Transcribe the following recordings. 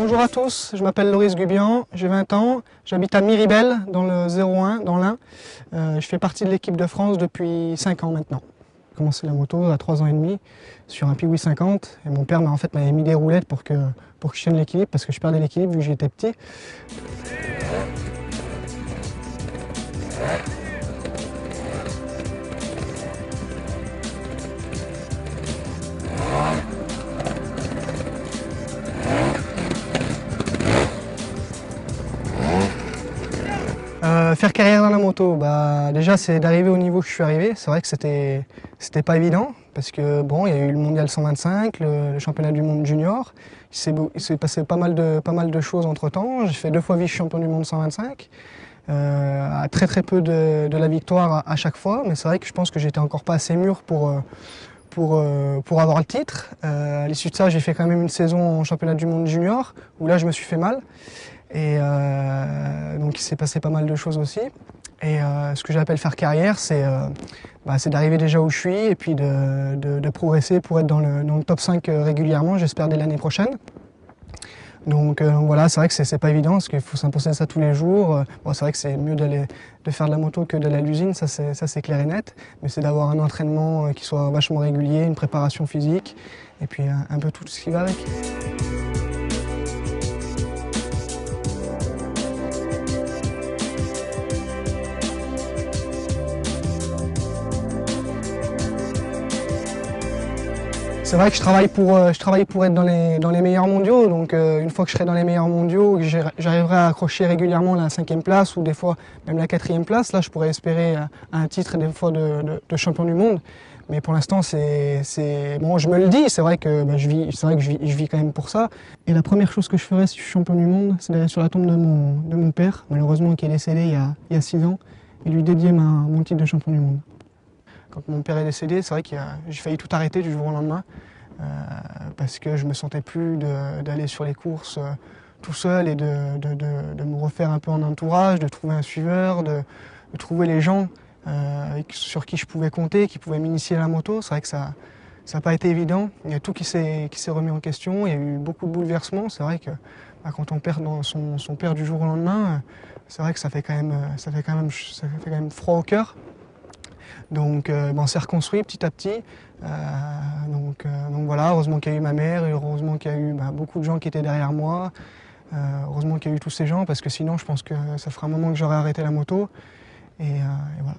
Bonjour à tous, je m'appelle Loris Gubian, j'ai 20 ans, j'habite à Miribel dans le 01, dans l'Ain. Je fais partie de l'équipe de France depuis 5 ans maintenant. J'ai commencé la moto à 3 ans et demi sur un Piwi 50 et mon père m'avait mis des roulettes pour que je tienne l'équilibre parce que je perdais l'équilibre vu que j'étais petit. Faire carrière dans la moto, déjà c'est d'arriver au niveau que je suis arrivé. C'est vrai que c'était pas évident parce que bon, il y a eu le mondial 125, le championnat du monde junior. Il s'est passé pas mal de choses entre temps. J'ai fait 2 fois vice-champion du monde 125, à très peu de la victoire à chaque fois. Mais c'est vrai que je pense que j'étais encore pas assez mûr pour avoir le titre. À l'issue de ça, j'ai fait quand même une saison en championnat du monde junior où là je me suis fait mal. Et donc il s'est passé pas mal de choses aussi. Et ce que j'appelle faire carrière, c'est d'arriver déjà où je suis et puis de progresser pour être dans le top 5 régulièrement, j'espère dès l'année prochaine. Donc voilà, c'est vrai que c'est pas évident parce qu'il faut s'imposer ça tous les jours. Bon, c'est vrai que c'est mieux de faire de la moto que d'aller à l'usine, ça c'est clair et net. Mais c'est d'avoir un entraînement qui soit vachement régulier, une préparation physique et puis un peu tout ce qui va avec. C'est vrai que je travaille pour être dans les meilleurs mondiaux, donc une fois que je serai dans les meilleurs mondiaux, j'arriverai à accrocher régulièrement la 5e place ou des fois même la 4e place. Là, je pourrais espérer un titre des fois de champion du monde. Mais pour l'instant, bon, je me le dis, c'est vrai que je vis quand même pour ça. Et la première chose que je ferai si je suis champion du monde, c'est d'aller sur la tombe de mon père, malheureusement qui est décédé il y a 6 ans, et lui dédier mon titre de champion du monde. Quand mon père est décédé, c'est vrai que j'ai failli tout arrêter du jour au lendemain parce que je me sentais plus d'aller sur les courses tout seul et de me refaire un peu en entourage, de trouver un suiveur, de trouver les gens sur qui je pouvais compter, qui pouvaient m'initier à la moto. C'est vrai que ça n'a pas été évident. Il y a tout qui s'est remis en question. Il y a eu beaucoup de bouleversements. C'est vrai que quand on perd son père du jour au lendemain, c'est vrai que ça fait quand même froid au cœur. Donc on s'est reconstruit petit à petit. Donc voilà, heureusement qu'il y a eu ma mère, et heureusement qu'il y a eu beaucoup de gens qui étaient derrière moi. Heureusement qu'il y a eu tous ces gens parce que sinon je pense que ça fera un moment que j'aurais arrêté la moto. Et voilà.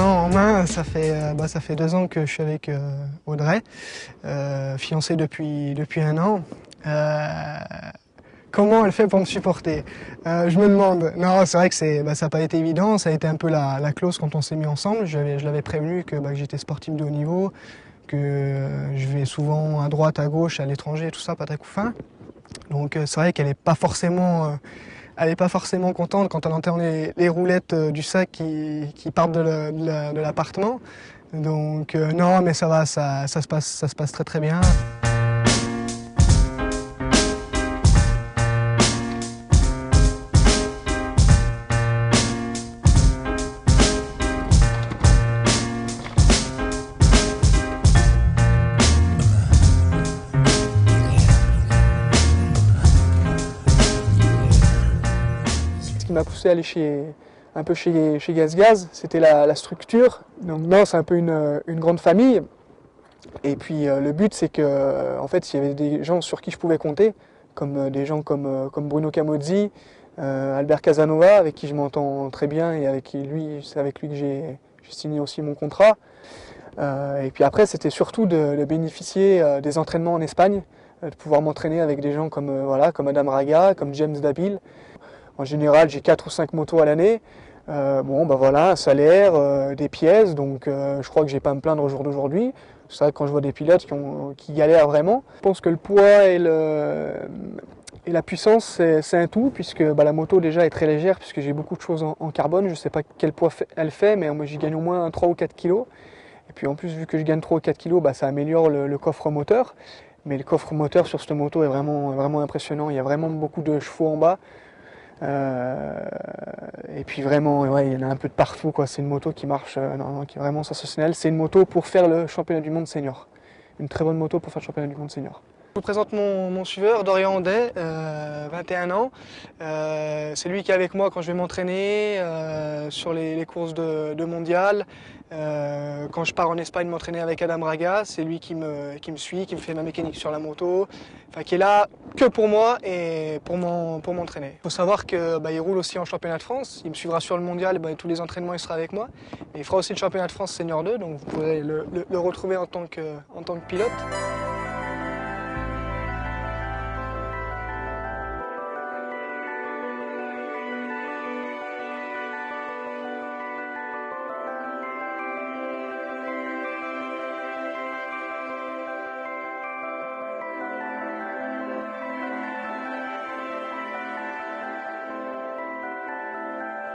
En main, ça fait 2 ans que je suis avec Audrey, fiancée depuis 1 an. Comment elle fait pour me supporter? Je me demande. Non, c'est vrai que ça n'a pas été évident. Ça a été un peu la clause quand on s'est mis ensemble. Je l'avais prévenu que j'étais sportif de haut niveau, que je vais souvent à droite, à gauche, à l'étranger, tout ça, patac ou fin. Donc c'est vrai qu'elle n'est pas forcément... Elle n'est pas forcément contente quand elle entend les roulettes du sac qui partent de l'appartement. Donc non, mais ça va, ça se passe très bien. Ce qui m'a poussé à aller un peu chez GazGaz, c'était la structure. Donc non, c'est un peu une grande famille. Et puis le but, c'est que en fait, s'il y avait des gens sur qui je pouvais compter, comme des gens comme Bruno Camozzi, Albert Casanova, avec qui je m'entends très bien et c'est avec lui que j'ai signé aussi mon contrat. Et puis après, c'était surtout de bénéficier des entraînements en Espagne, de pouvoir m'entraîner avec des gens comme Adam Raga, comme James Dabil. En général, j'ai 4 ou 5 motos à l'année. Bon, bah voilà, un salaire, des pièces, donc je crois que j'ai pas à me plaindre au jour d'aujourd'hui. C'est vrai que quand je vois des pilotes qui galèrent vraiment, je pense que le poids et la puissance, c'est un tout, puisque bah, la moto déjà est très légère, puisque j'ai beaucoup de choses en carbone. Je ne sais pas quel poids elle fait, mais moi j'y gagne au moins 3 ou 4 kilos. Et puis en plus, vu que je gagne 3 ou 4 kilos, bah, ça améliore le coffre moteur. Mais le coffre moteur sur cette moto est vraiment impressionnant. Il y a vraiment beaucoup de chevaux en bas. Et puis vraiment, ouais, il y en a un peu de partout, quoi. C'est une moto qui marche, non, qui est vraiment sensationnelle. C'est une moto pour faire le championnat du monde senior. Une très bonne moto pour faire le championnat du monde senior. Je vous présente mon suiveur, Dorian Hondet, 21 ans. C'est lui qui est avec moi quand je vais m'entraîner sur les courses de mondial. Quand je pars en Espagne m'entraîner avec Adam Raga, c'est lui qui me suit, qui me fait ma mécanique sur la moto, enfin, qui est là que pour moi et pour m'entraîner. Il faut savoir qu'il roule aussi en championnat de France, il me suivra sur le mondial, tous les entraînements il sera avec moi. Et il fera aussi le championnat de France Senior 2, donc vous pourrez le retrouver en tant que pilote.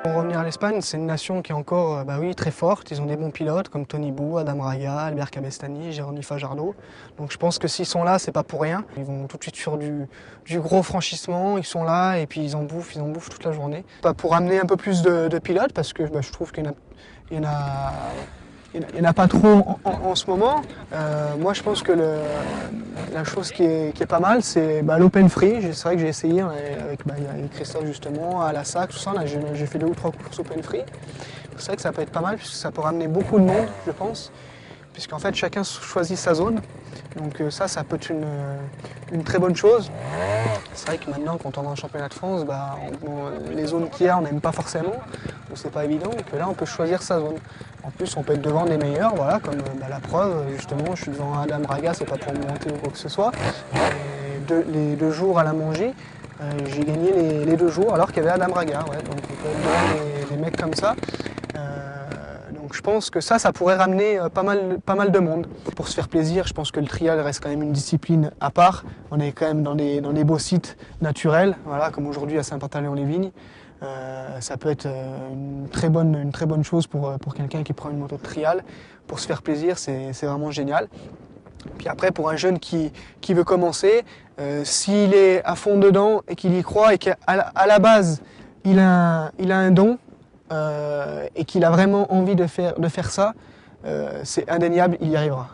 Pour revenir à l'Espagne, c'est une nation qui est encore très forte. Ils ont des bons pilotes comme Tony Bou, Adam Raga, Albert Cabestany, Jérôme Fajardo. Donc je pense que s'ils sont là, c'est pas pour rien. Ils vont tout de suite sur du gros franchissement, ils sont là et puis ils en bouffent toute la journée. Pour amener un peu plus de pilotes, parce que je trouve qu'il y en a pas trop en ce moment. Moi, je pense que la chose qui est pas mal, c'est l'open free. C'est vrai que j'ai essayé avec Christophe justement, à la SAC, tout ça. J'ai fait 2 ou 3 courses open free. C'est vrai que ça peut être pas mal, puisque ça peut ramener beaucoup de monde, je pense. Puisqu'en fait, chacun choisit sa zone. Donc ça peut être une très bonne chose. C'est vrai que maintenant, quand on est en championnat de France, les zones qu'il y a, on n'aime pas forcément. Donc c'est pas évident. Et que là, on peut choisir sa zone. En plus, on peut être devant des meilleurs, voilà, comme la preuve, justement, je suis devant Adam Raga, c'est pas pour me monter ou quoi que ce soit. Les 2 jours à la Mongie, j'ai gagné les 2 jours alors qu'il y avait Adam Raga. Ouais. Donc on peut être devant des mecs comme ça. Donc je pense que ça pourrait ramener pas mal de monde. Pour se faire plaisir, je pense que le trial reste quand même une discipline à part. On est quand même dans des beaux sites naturels, voilà, comme aujourd'hui à Saint-Pantaléon-les-Vignes. Ça peut être une très bonne chose pour quelqu'un qui prend une moto de trial. Pour se faire plaisir, c'est vraiment génial. Puis après, pour un jeune qui veut commencer, s'il est à fond dedans et qu'il y croit et qu'à la base, il a un don, et qu'il a vraiment envie de faire ça, c'est indéniable, il y arrivera.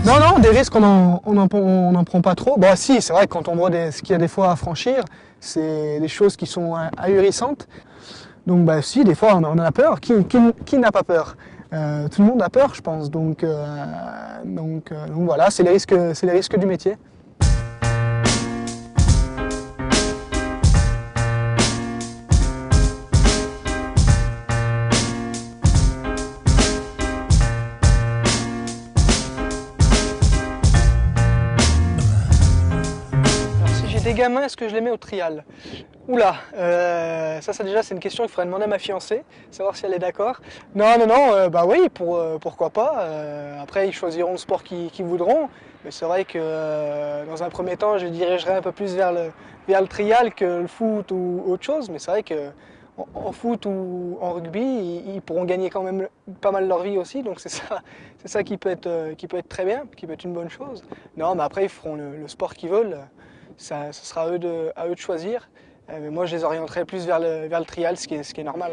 Non, des risques, on n'en prend pas trop. Bon, si, c'est vrai que quand on voit ce qu'il y a des fois à franchir, c'est des choses qui sont ahurissantes. Donc, si, des fois, on en a peur. Qui n'a pas peur? Tout le monde a peur, je pense. Donc voilà, c'est les risques du métier. Des gamins, est-ce que je les mets au trial? Oula, ça déjà c'est une question qu'il faudrait demander à ma fiancée, savoir si elle est d'accord. Non, oui, pourquoi pas. Après ils choisiront le sport qu'ils voudront, mais c'est vrai que dans un premier temps je les dirigerai un peu plus vers le trial que le foot ou autre chose, mais c'est vrai que en foot ou en rugby, ils pourront gagner quand même pas mal leur vie aussi, donc c'est ça qui peut être très bien, qui peut être une bonne chose. Non, mais après ils feront le sport qu'ils veulent. Ce sera à eux de choisir. Mais moi, je les orienterai plus vers le trial, ce qui est normal.